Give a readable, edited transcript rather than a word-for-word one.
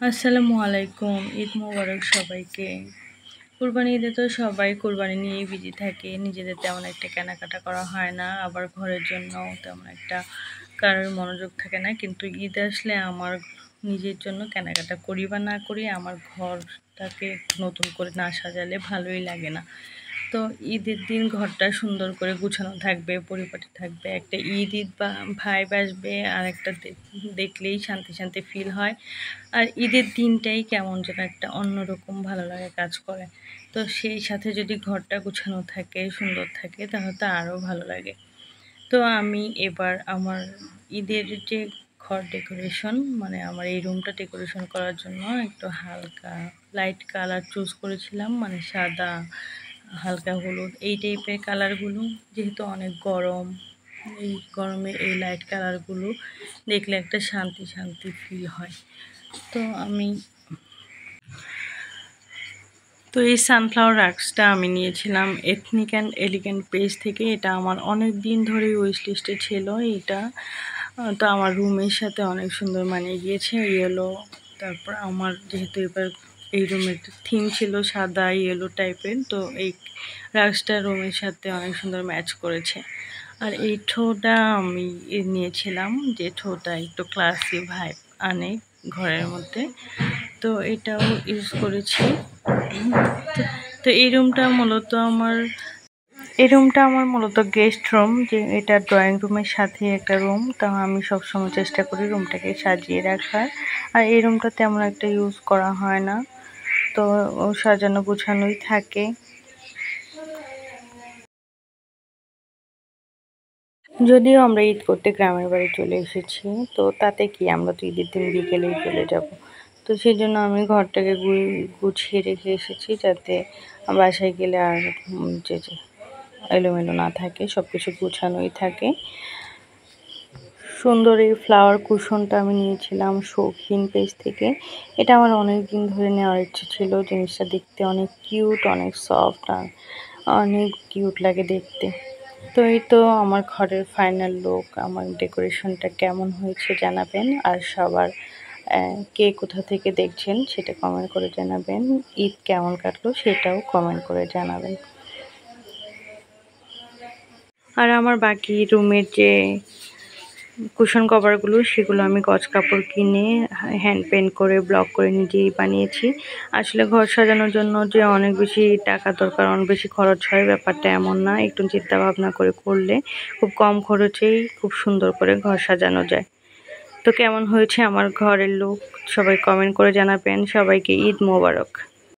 আসসালামু আলাইকুম। ঈদ মোবারক সবাইকে। কুরবানি ঈদে তো সবাই কুরবানি নিয়েই বিজি থাকে। নিজেদের তেমন একটা কেনাকাটা করা হয় না। আবার ঘরের জন্যও তেমন একটা কারোর মনোযোগ থাকে না। কিন্তু ঈদ আসলে আমার নিজের জন্য কেনাকাটা করি বা না করি, আমার ঘরটাকে নতুন করে না সাজালে ভালোই লাগে না। তো ঈদের দিন ঘরটা সুন্দর করে গুছানো থাকবে, পরিপাটি থাকবে। একটা ঈদ বা ভাইব আসবে, আর একটা দেখলেই শান্তি শান্তি ফিল হয়। আর ঈদের দিনটাই কেমন যেন একটা অন্যরকম ভালো লাগা কাজ করে। তো সেই সাথে যদি ঘরটা গুছানো থাকে, সুন্দর থাকে, তাহলে তো আরও ভালো লাগে। তো আমি এবার আমার ঈদের যে ঘর ডেকোরেশন, মানে আমার এই রুমটা ডেকোরেশন করার জন্য একটু হালকা লাইট কালার চুজ করেছিলাম, মানে সাদা, হালকা হলুদ এই টাইপের কালারগুলো। যেহেতু অনেক গরম, এই গরমে এই লাইট কালারগুলো দেখলে একটা শান্তি শান্তি ফিল হয়। তো এই সানফ্লাওয়ার রাক্সটা আমি নিয়েছিলাম এথনিক অ্যান্ড এলিগেন্ট পেজ থেকে। এটা আমার অনেক দিন ধরে উইশ লিস্টে ছিল। এটা তো আমার রুমের সাথে অনেক সুন্দর মানিয়ে গিয়েছে। ইয়েলো, তারপর আমার যেহেতু এবার এই রুমের থিম ছিল সাদা ইয়েলো টাইপের, তো এই রাক্সটা রুমের সাথে অনেক সুন্দর ম্যাচ করেছে। আর এই ঠোঁটা আমি নিয়েছিলাম, যে ঠোঁটা একটু ক্লাসি ভাইব আনে ঘরের মধ্যে, তো এটাও ইউজ করেছি। তো এই রুমটা আমার মূলত গেস্ট রুম, যে এটা ড্রয়িং রুমের সাথে একটা রুম। তো আমি সবসময় চেষ্টা করি রুমটাকে সাজিয়ে রাখার। আর এই রুমটা তেমন একটা ইউজ করা হয় না, তো সাজানো গোছানোই থাকে। যদিও আমরা ঈদ করতে গ্রামের বাড়ি চলে এসেছি, তো তাতে কি, আমরা তো ঈদের দিন বিকেলেই চলে যাব। তো সেই জন্য আমি ঘরটাকে গুছিয়ে রেখে এসেছি, যাতে বাসায় গেলে আর যে এলোমেলো না থাকে, সব কিছু গুছানোই থাকে। সুন্দর এই ফ্লাওয়ার কুশনটা আমি নিয়েছিলাম শৌখিন পেজ থেকে। এটা আমার অনেক দিন ধরে নেওয়ার ইচ্ছে ছিল। জিনিসটা দেখতে অনেক কিউট, অনেক সফট, আর অনেক কিউট লাগে দেখতে। তো এই তো আমার ঘরের ফাইনাল লুক। আমার ডেকোরেশনটা কেমন হয়েছে জানাবেন, আর সবার কে কোথা থেকে দেখছেন সেটা কমেন্ট করে জানাবেন। ঈদ কেমন কাটলো সেটাও কমেন্ট করে জানাবেন। আর আমার বাকি রুমের যে কুশন কভারগুলো, সেগুলো আমি গজ কাপড় কিনে হ্যান্ড পেন্ট করে ব্লক করে নিজেই বানিয়েছি। আসলে ঘর সাজানোর জন্য যে অনেক বেশি টাকা দরকার, অনেক বেশি খরচ হয়, ব্যাপারটা এমন না। একটু চিন্তা ভাবনা করে করলে খুব কম খরচেই খুব সুন্দর করে ঘর সাজানো যায়। তো কেমন হয়েছে আমার ঘরের লুক সবাই কমেন্ট করে জানাবেন। সবাইকে ঈদ মোবারক।